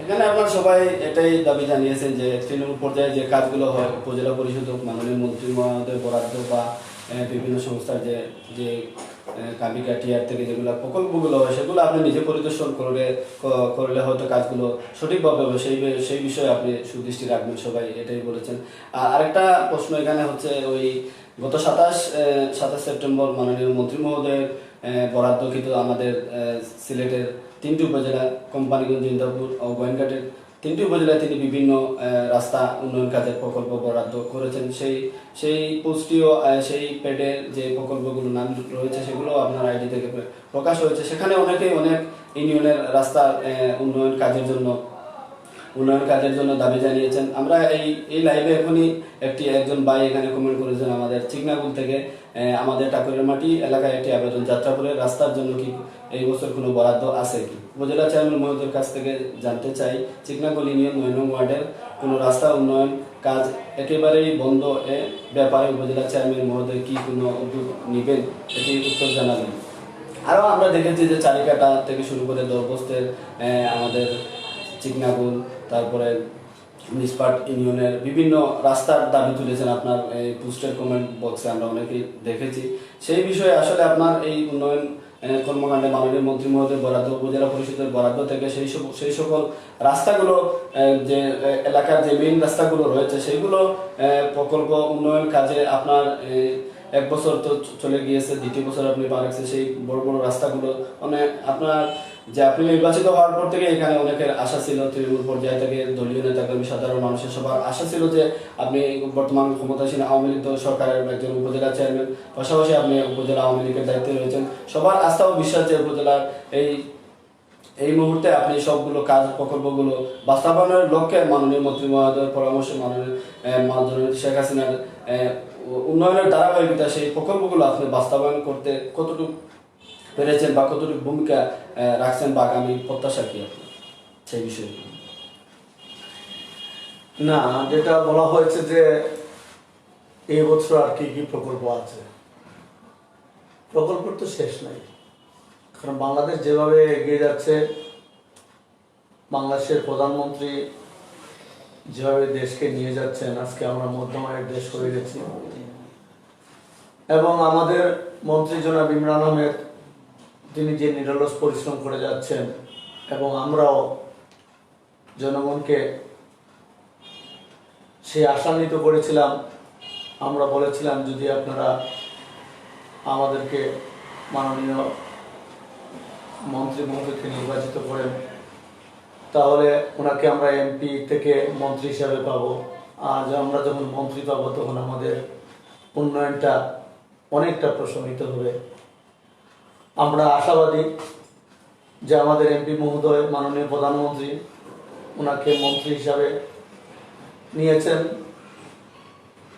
এখানে আপনার সবাই এটাই দাবি জানিয়েছেন যে তৃণমূল পর্যায়ে যে কাজগুলো হয়, উপজেলা পরিষদ, মাননীয় মন্ত্রী মহোদয় বরাদ্দ বা বিভিন্ন সংস্থার যে কাবিকা টিআর থেকে যেগুলো প্রকল্পগুলো হয়, সেগুলো আপনি নিজে পরিদর্শন করলে হয়তো কাজগুলো সঠিকভাবে হবে, সেই বিষয়ে আপনি সুদৃষ্টি রাখবেন, সবাই এটাই বলেছেন। আর আরেকটা প্রশ্ন এখানে হচ্ছে, ওই গত 27 সেপ্টেম্বর মাননীয় মন্ত্রী মহোদয়ের বরাদ্দকৃত আমাদের সিলেটের 3টি উপজেলা কোম্পানিগঞ্জ, ইন্দাপুর ও গোয়েনঘাটের 3টি উপজেলায় তিনি বিভিন্ন রাস্তা উন্নয়ন কাজের প্রকল্প বরাদ্দ করেছেন। সেই পোস্টটিও, সেই প্যাডের যে প্রকল্পগুলো নাম রয়েছে সেগুলো আপনার আইডি থেকে প্রকাশ হয়েছে। সেখানে অনেকেই অনেক ইউনিয়নের রাস্তা উন্নয়ন কাজের জন্য দাবি জানিয়েছেন। আমরা এই লাইভে এখনই একজন ভাই এখানে কমেন্ট করেছেন আমাদের চিকনাগুল থেকে, আমাদের টাকুরের মাটি এলাকায় একটি আবেদন, যাত্রাপুরের রাস্তার জন্য কি এই বছর কোনো বরাদ্দ আছে কি? উপজেলা চেয়ারম্যান মহোদয়ের কাছ থেকে জানতে চাই, চিকনাগুল ইউনিয়ন 9 নং ওয়ার্ডের কোনো রাস্তা উন্নয়ন কাজ একেবারেই বন্ধ, এ ব্যাপারে উপজেলা চেয়ারম্যান মহোদয় কি কোনো উদ্যোগ নেবেন, এটি উত্তর জানাবেন। আরও আমরা দেখেছি যে চারিকাটা থেকে শুরু করে দরবস্তের আমাদের চিকনাগুল, তারপরে নিষ্পাট ইউনিয়নের বিভিন্ন রাস্তার দাবি তুলেছেন আপনার এই পোস্টের কমেন্ট বক্সে, আমরা অনেকেই দেখেছি। সেই বিষয়ে আসলে আপনার এই উন্নয়ন কর্মকাণ্ডে মাননীয় মন্ত্রী মহোদয় বরাদ্দ, উপজেলা পরিষদের বরাদ্দ থেকে সেই সকল রাস্তাগুলো, যে এলাকার যে মেইন রাস্তাগুলো রয়েছে সেইগুলো প্রকল্প উন্নয়ন কাজে আপনার 1 বছর তো চলে গিয়েছে, 2য় বছর আপনি পা রাখছেন, সেই বড় বড় রাস্তাগুলো আপনার যে আপনি নির্বাচিত হওয়ার পর থেকে এখানে অনেকের আশা ছিল, তৃণমূল পর্যায় থেকে দলীয় নেতাকর্মী, সাধারণ মানুষের সবার আশা ছিল যে আপনি বর্তমান ক্ষমতাসীন আওয়ামী লীগ সরকারের একজন উপজেলা চেয়ারম্যান, পাশাপাশি আপনি উপজেলা আওয়ামী লীগের দায়িত্বে রয়েছেন। সবার আস্থা ও বিশ্বাস যে উপজেলার এই মুহূর্তে আপনি সবগুলো কাজ প্রকল্পগুলো বাস্তবায়নের লক্ষ্যে মাননীয় মন্ত্রী মহোদয়ের পরামর্শে, মাননীয় শেখ হাসিনার উন্নয়নের ধারাবাহিকতা, সেই প্রকল্পগুলো আপনি বাস্তবায়ন করতে কতটুকু পেরেছেন বা কতটুকু ভূমিকা রাখছেন বা আগামী প্রত্যাশা কি আপনার সেই বিষয়ে? না, যেটা বলা হয়েছে যে এই বছর আর কি কি প্রকল্প আছে, প্রকল্পের তো শেষ নাই। কারণ বাংলাদেশ যেভাবে এগিয়ে যাচ্ছে, বাংলাদেশের প্রধানমন্ত্রী যেভাবে দেশকে নিয়ে যাচ্ছেন, আজকে আমরা মধ্যম আয়ের দেশ হয়ে গেছি, এবং আমাদের মন্ত্রী জনাব ইমরান আহমেদ তিনি যে নিরলস পরিশ্রম করে যাচ্ছেন, এবং আমরাও জনগণকে সেই আশান্বিত করেছিলাম। আমরা বলেছিলাম যদি আপনারা আমাদেরকে মাননীয় মন্ত্রী মহোদয়কে নির্বাচিত করেন, তাহলে ওনাকে আমরা এমপি থেকে মন্ত্রী হিসাবে পাবো। আজ আমরা যখন মন্ত্রী পাবো তখন আমাদের উন্নয়নটা অনেকটা প্রশমিত হবে। আমরা আশাবাদী যে আমাদের এমপি মহোদয় মাননীয় প্রধানমন্ত্রী ওনাকে মন্ত্রী হিসাবে নিয়েছেন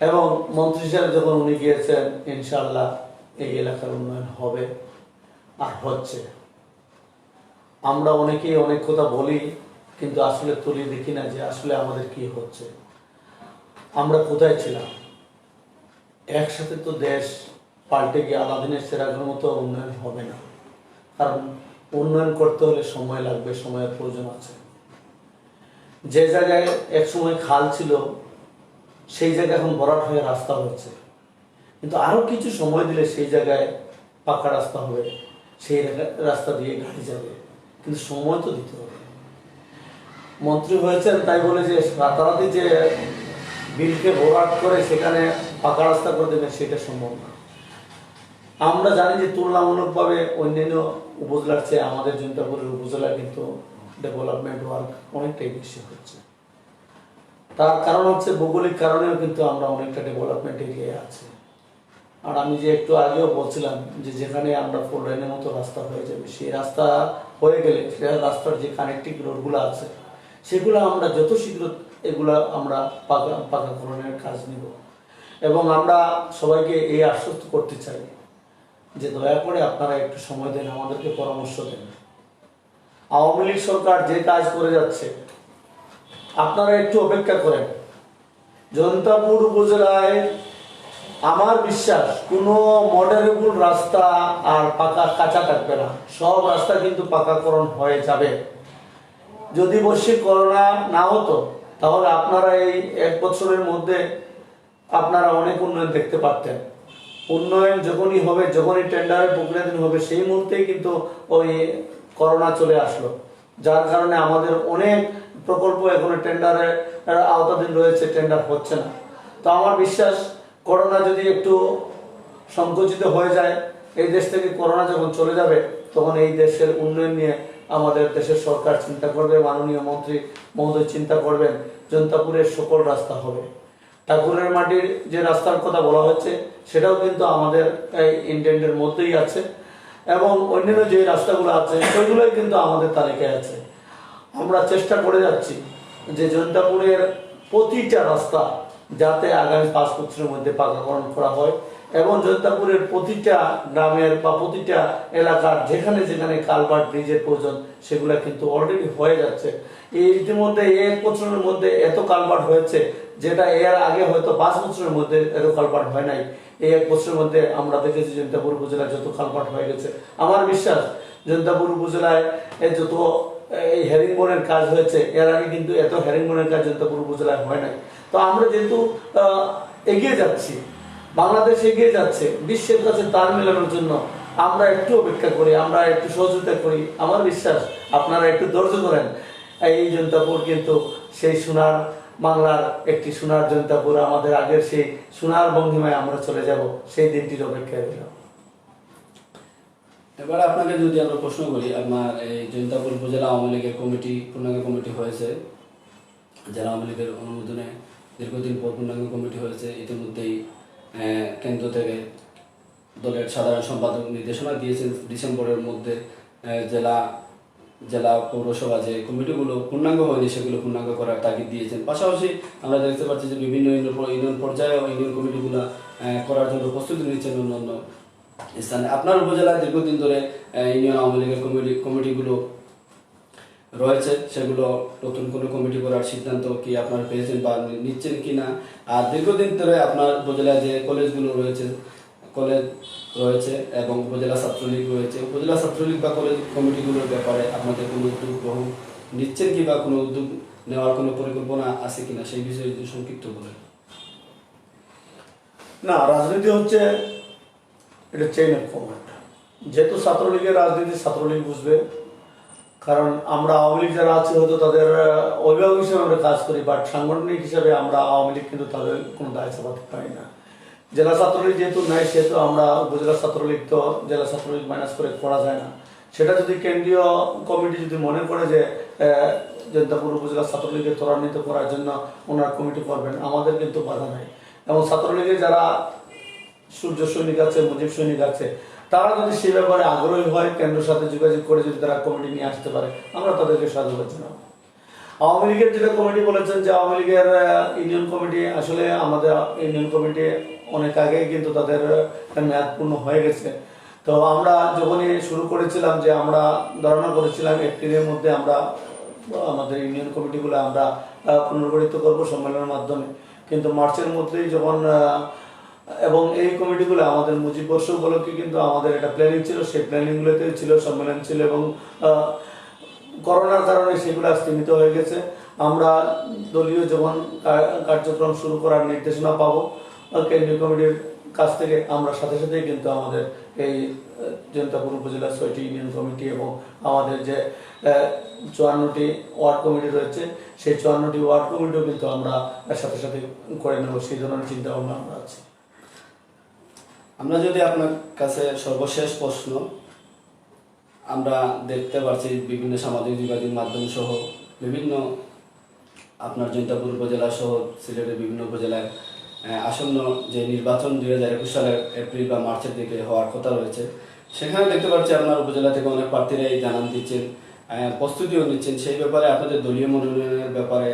এবং মন্ত্রী হিসাবে যখন উনি গিয়েছেন ইনশাআল্লাহ এই এলাকার উন্নয়ন হবে আর হচ্ছে। আমরা অনেকেই অনেক কথা বলি কিন্তু আসলে তুলি দেখি না যে আসলে আমাদের কি হচ্ছে, আমরা কোথায় ছিলাম। একসাথে তো দেশ পাল্টে গিয়ে আলাদিনের চেরাগের মতো উন্নয়ন হবে না, কারণ উন্নয়ন করতে হলে সময় লাগবে, সময়ের প্রয়োজন আছে। যে জায়গায় এক সময় খাল ছিল সেই জায়গায় এখন ভরাট হয়ে রাস্তা হচ্ছে, কিন্তু আরো কিছু সময় দিলে সেই জায়গায় পাকা রাস্তা হবে, সেই রাস্তা দিয়ে গাড়ি যাবে, কিন্তু সময় তো দিতে হবে। মন্ত্রী হয়েছেন তাই বলে যে রাতারাতি যে বিলকে ভরাট করে সেখানে পাকা রাস্তা করে দেবেন সেটা সম্ভব না। আমরা জানি যে তুলনামূলকভাবে অন্যান্য উপজেলার চেয়ে আমাদের জৈন্তাপুরের উপজেলায় কিন্তু ডেভেলপমেন্ট ওয়ার্ক অনেকটাই বেশি হচ্ছে। তার কারণ হচ্ছে ভৌগোলিক কারণেও কিন্তু আমরা অনেকটা ডেভেলপমেন্ট এরিয়ায় আছি। আর আমি যে একটু আগেও বলছিলাম যে যেখানে আমরা 4 লাইনের মতো রাস্তা হয়ে যাবে, সেই রাস্তা হয়ে গেলে সে রাস্তার যে কানেক্টিং রোডগুলো আছে সেগুলো আমরা যত শীঘ্র এগুলা আমরা পাকাকরণের কাজ নিব। এবং আমরা সবাইকে এই আশ্বস্ত করতে চাই যে দয়া করে আপনারা একটু সময় দেন, আমাদেরকে পরামর্শ দেন। আওয়ামী লীগ সরকার যে কাজ করে যাচ্ছে আপনারা একটু অপেক্ষা করেন। জৈন্তাপুর উপজেলায় আমার বিশ্বাস কোনো মডারেবল রাস্তা আর পাকা কাঁচা থাকবে না, সব রাস্তা কিন্তু পাকাকরণ হয়ে যাবে। যদি বৈশ্বিক করোনা না হতো তাহলে আপনারা এই 1 বছরের মধ্যে আপনারা অনেক উন্নয়ন দেখতে পারতেন। উন্নয়ন যখনই হবে, যখনই টেন্ডারের প্রক্রিয়াধীন হবে, সেই মুহূর্তেই কিন্তু ওই করোনা চলে আসলো, যার কারণে আমাদের অনেক প্রকল্প এখনো টেন্ডারের আওতাধীন রয়েছে, টেন্ডার হচ্ছে না। তো আমার বিশ্বাস করোনা যদি একটু সংকুচিত হয়ে যায়, এই দেশ থেকে করোনা যখন চলে যাবে তখন এই দেশের উন্নয়ন নিয়ে আমাদের দেশের সরকার চিন্তা করবে, মাননীয় মন্ত্রী মহোদয় চিন্তা করবেন, জৈন্তাপুরের সকল রাস্তা হবে। ঠাকুরের মাটির যে রাস্তার কথা বলা হচ্ছে সেটাও কিন্তু আমাদের এই ইন্টেন্ডের মধ্যেই আছে এবং অন্যান্য যে রাস্তাগুলো আছে সেগুলোই কিন্তু আমাদের তালিকায় আছে। আমরা চেষ্টা করে যাচ্ছি যে জৈন্তাপুরের প্রতিটা রাস্তা যাতে আগামী 5 বছরের মধ্যে পাকাকরণ করা হয় এবং জৈন্তাপুরের প্রতিটা গ্রামের বা প্রতিটা এলাকার যেখানে যেখানে কালভার্ট ব্রিজের প্রয়োজন সেগুলো কিন্তু অলরেডি হয়ে যাচ্ছে। এই ইতিমধ্যে 1 বছরের মধ্যে এত কালভার্ট হয়েছে যেটা এর আগে হয়তো 5 বছরের মধ্যে এত কালভার্ট হয় নাই। এই 1 বছরের মধ্যে আমরা দেখেছি জৈন্তাপুর উপজেলায় যত কালভার্ট হয়ে গেছে। আমার বিশ্বাস জৈন্তাপুর উপজেলায় যত এই হেরিংবনের কাজ হয়েছে এর আগে কিন্তু এত হেরিংবনের কাজ জৈন্তাপুর উপজেলায় হয় নাই। তো আমরা যেহেতু এগিয়ে যাচ্ছি, বাংলাদেশ এগিয়ে যাচ্ছে, বিশ্বের কাছে তাল মেলানোর জন্য আমরা একটু অপেক্ষা করি, আমরা একটু সহযোগিতা করি। আমার বিশ্বাস আপনারা একটু ধৈর্য ধরেন। এই জৈন্তাপুর কিন্তু সেই সোনার বাংলার একটি সোনার জৈন্তাপুর, আমাদের আগের সেই সোনার ভঙ্গিমায় আমরা চলে যাব, সেই দিনটির অপেক্ষায় রইলাম। এবার আপনাকে যদি আমরা প্রশ্ন করি, আপনার এই জৈন্তাপুর উপজেলা আওয়ামী লীগের কমিটি, পূর্ণাঙ্গ কমিটি হয়েছে, জেলা আওয়ামী লীগের অনুমোদনে দীর্ঘদিন পর পূর্ণাঙ্গ কমিটি হয়েছে। ইতিমধ্যেই কেন্দ্র থেকে দলের সাধারণ সম্পাদক নির্দেশনা দিয়েছেন ডিসেম্বরের মধ্যে জেলা পৌরসভা যে কমিটিগুলো পূর্ণাঙ্গ হয়নি সেগুলো পূর্ণাঙ্গ করার তাগিদ দিয়েছেন। পাশাপাশি আমরা দেখতে পাচ্ছি যে বিভিন্ন ইউনিয়ন পর্যায়ে ইউনিয়ন কমিটিগুলো করার জন্য প্রস্তুতি নিচ্ছেন অন্যান্য স্থানে। আপনার উপজেলায় দীর্ঘদিন ধরে ইউনিয়ন আওয়ামী লীগের কমিটিগুলো রয়েছে, সেগুলো নতুন কোনো কমিটি করার সিদ্ধান্ত কি আপনারা পেয়েছেন বা নিচ্ছেন কি না? আর দীর্ঘদিন ধরে আপনার উপজেলায় যে কলেজগুলো রয়েছে, কলেজ রয়েছে এবং উপজেলা ছাত্রলীগ রয়েছে, উপজেলা ছাত্রলীগ বা কলেজ কমিটিগুলোর ব্যাপারে আপনাদের কোনো উদ্যোগ গ্রহণ নিচ্ছেন কি বা কোনো উদ্যোগ নেওয়ার কোনো পরিকল্পনা আছে কিনা সেই বিষয়ে যদি সংক্ষিপ্ত বলেন। না, রাজনীতি হচ্ছে এটা চেইন অফ কমান্ড। যেহেতু ছাত্রলীগের রাজনীতি ছাত্রলীগ বুঝবে, কারণ আমরা আওয়ামী লীগ যারা আছে হয়তো তাদের অভিভাবক হিসেবে আমরা কাজ করি, বাট সাংগঠনিক হিসাবে আমরা আওয়ামী লীগ কিন্তু তাদের কোনো দায় চাপাতে পারি না। জেলা ছাত্রলীগ যেহেতু নাই, সেহেতু আমরা উপজেলা ছাত্রলীগ তো জেলা ছাত্রলীগ মাইনাস করে করা যায় না। সেটা যদি কেন্দ্রীয় কমিটি যদি মনে করে যে জয়ন্তপুর উপজেলা ছাত্রলীগকে ত্বরান্বিত করার জন্য ওনার কমিটি করবেন, আমাদের কিন্তু বাধা নাই। এবং ছাত্রলীগের যারা সূর্য সৈনিক আছে, মুজিব সৈনিক আছে, তারা যদি সে ব্যাপারে আগ্রহী হয়, কেন্দ্রের সাথে যোগাযোগ করে যদি তারা কমিটি নিয়ে আসতে পারে, আমরা তাদেরকে সাধুবাদ জানাবো। আওয়ামী লীগের যেটা কমিটি বলেছেন যে আওয়ামী লীগের ইউনিয়ন কমিটি, আসলে আমাদের ইউনিয়ন কমিটি অনেক আগে কিন্তু তাদের মেয়াদ পূর্ণ হয়ে গেছে। তো আমরা যখনই শুরু করেছিলাম যে আমরা ধারণা করেছিলাম এপ্রিলের মধ্যে আমরা আমাদের ইউনিয়ন কমিটিগুলো আমরা পুনর্গঠিত করব সম্মেলনের মাধ্যমে, কিন্তু মার্চের মধ্যেই যখন এবং এই কমিটিগুলো আমাদের মুজিব বর্ষ উপলক্ষে কিন্তু আমাদের একটা প্ল্যানিং ছিল, সেই প্ল্যানিংগুলোতে ছিল, সম্মেলন ছিল এবং করোনার কারণে সেগুলো স্থগিত হয়ে গেছে। আমরা দলীয় যখন কার্যক্রম শুরু করার নির্দেশনা পাবো কেন্দ্রীয় কমিটির কাছ থেকে, আমরা সাথে সাথেই কিন্তু আমাদের এই জয়ন্তপুর উপজেলার 6টি ইউনিয়ন কমিটি এবং আমাদের যে 54টি ওয়ার্ড কমিটি রয়েছে, সেই 54টি ওয়ার্ড কমিটিও কিন্তু আমরা সাথে সাথে করে নেব, সেই ধরনের চিন্তা ভাবনা আমরা আছি। আমরা যদি আপনার কাছে সর্বশেষ প্রশ্ন, আমরা দেখতে পাচ্ছি বিভিন্ন সামাজিক যোগাযোগ মাধ্যম সহ বিভিন্ন আপনার জয়ন্তপুর উপজেলা সহ সিলেটের বিভিন্ন উপজেলায় আসন্ন যে নির্বাচন 2021 সালের এপ্রিল বা মার্চের দিকে হওয়ার কথা রয়েছে, সেখানে দেখতে পাচ্ছি আপনার উপজেলা থেকে অনেক প্রার্থীরাই জানান দিচ্ছেন, প্রস্তুতিও নিচ্ছেন। সেই ব্যাপারে আপনাদের দলীয় মনোনয়নের ব্যাপারে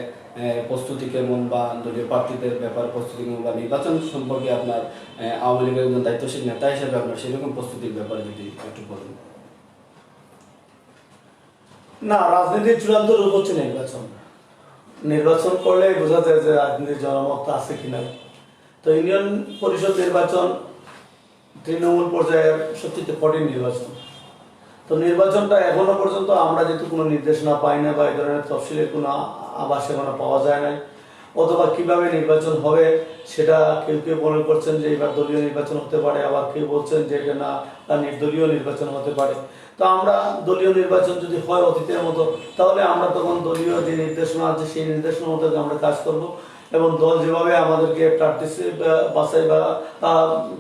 প্রস্তুতি কেমন, বা দলীয় প্রার্থীদের ব্যাপারে প্রস্তুতি কেমন, বা নির্বাচন সম্পর্কে আপনার আওয়ামী লীগের একজন দায়িত্বশীল নেতা হিসেবে আপনার সেরকম প্রস্তুতির ব্যাপারে যদি একটু বলেন। না, রাজনীতির চূড়ান্ত রূপ হচ্ছে নির্বাচন। নির্বাচন করলে বোঝা যায় যে রাজনীতির জনমত আছে কিনা। তো ইউনিয়ন পরিষদ নির্বাচন তৃণমূল পর্যায়ের সবচেয়ে কঠিন নির্বাচন। তো নির্বাচনটা এখনো পর্যন্ত আমরা যেহেতু কোনো নির্দেশনা পাই না, বা এই ধরনের তফসিলের কোনো আভাস এখনো পাওয়া যায় না, অথবা কিভাবে নির্বাচন হবে সেটা কেউ কেউ মনে করছেন যে এবার দলীয় নির্বাচন হতে পারে, আবার কেউ বলছেন যে এটা না নির্দলীয় নির্বাচন হতে পারে। তো আমরা দলীয় নির্বাচন যদি হয় অতীতের মতো, তাহলে আমরা তখন দলীয় যে নির্দেশনা আছে সেই নির্দেশনা মতো আমরা কাজ করব, এবং দল যেভাবে আমাদেরকে প্রার্থী বাছাই বা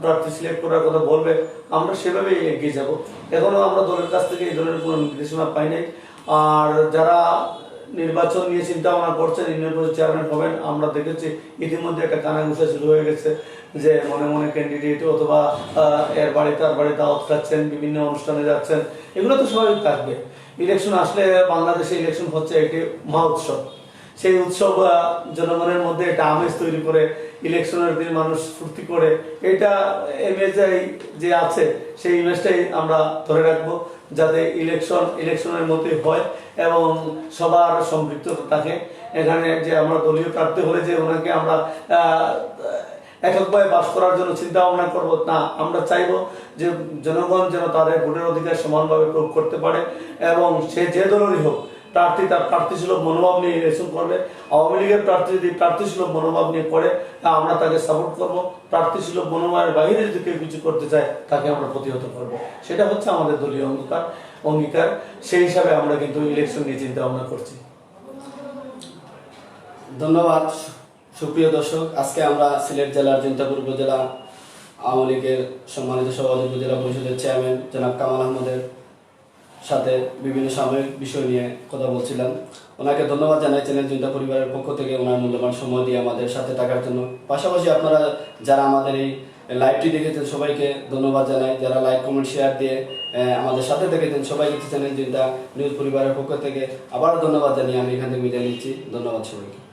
প্রার্থী সিলেক্ট করার কথা বলবে, আমরা সেভাবেই এগিয়ে যাব। এখনো আমরা দলের কাছ থেকে এই ধরনের কোনো নির্দেশনা পাই নাই। আর যারা নির্বাচন নিয়ে চিন্তা ভাবনা করছেন, ইউনিয়ন পরিষদ চেয়ারম্যান হবেন, আমরা দেখেছি ইতিমধ্যে একটা কানাঘুষা শুরু হয়ে গেছে যে মনে মনে ক্যান্ডিডেট অথবা এর বাড়ি তার বাড়ি দাওয়াত খাচ্ছেন, বিভিন্ন অনুষ্ঠানে যাচ্ছেন। এগুলো তো স্বাভাবিক থাকবে। ইলেকশন আসলে বাংলাদেশে ইলেকশন হচ্ছে একটি মহা উৎসব। সেই উৎসব জনগণের মধ্যে একটা আমেজ তৈরি করে, ইলেকশনের দিন মানুষ ফুর্তি করে, এটা ইমেজ যে আছে সেই ইমেজটাই আমরা ধরে রাখবো, যাতে ইলেকশনের মতোই হয় এবং সবার সম্পৃক্ততা থাকে। এখানে যে আমরা দলীয় প্রার্থী হলে যে ওনাকে আমরা এককভাবে বাস করার জন্য চিন্তা ভাবনা করবো না, আমরা চাইবো যে জনগণ যেন তাদের ভোটের অধিকার সমানভাবে প্রয়োগ করতে পারে, এবং সে যে দলেরই হোক প্রার্থী তার প্রার্থীসুলভ মনোভাব নিয়ে ইলেকশন করবে। আওয়ামী লীগের প্রার্থী যদি প্রার্থীসুলভ মনোভাব নিয়ে করে, আমরা তাকে সাপোর্ট করব। প্রার্থীসুলভ মনোভাবের বাইরে যদি কেউ কিছু করতে চায়, তাকে আমরা প্রতিহত করব। সেটা হচ্ছে আমাদের দলীয় অঙ্গীকার। সেই হিসাবে আমরা কিন্তু ইলেকশন নিয়ে চিন্তা ভাবনা করছি। ধন্যবাদ। সুপ্রিয় দর্শক, আজকে আমরা সিলেট জেলার জয়ন্তপুর উপজেলা আওয়ামী লীগের সম্মানিত সভাপতি, উপজেলা পরিষদের চেয়ারম্যান জনাব কামাল আহমদের সাথে বিভিন্ন সাময়িক বিষয় নিয়ে কথা বলছিলাম। ওনাকে ধন্যবাদ জানাই চ্যানেল জয়ন্ত পরিবারের পক্ষ থেকে ওনার মূল্যবান সময় দিয়ে আমাদের সাথে থাকার জন্য। পাশাপাশি আপনারা যারা আমাদের এই লাইভটি দেখেছেন সবাইকে ধন্যবাদ জানাই। যারা লাইক কমেন্ট শেয়ার দিয়ে আমাদের সাথে দেখেছেন সবাইকে চ্যানেল জয়ন্ত নিউজ পরিবারের পক্ষ থেকে আবারও ধন্যবাদ জানিয়ে আমি এখান থেকে বিদায় নিচ্ছি। ধন্যবাদ সবাইকে।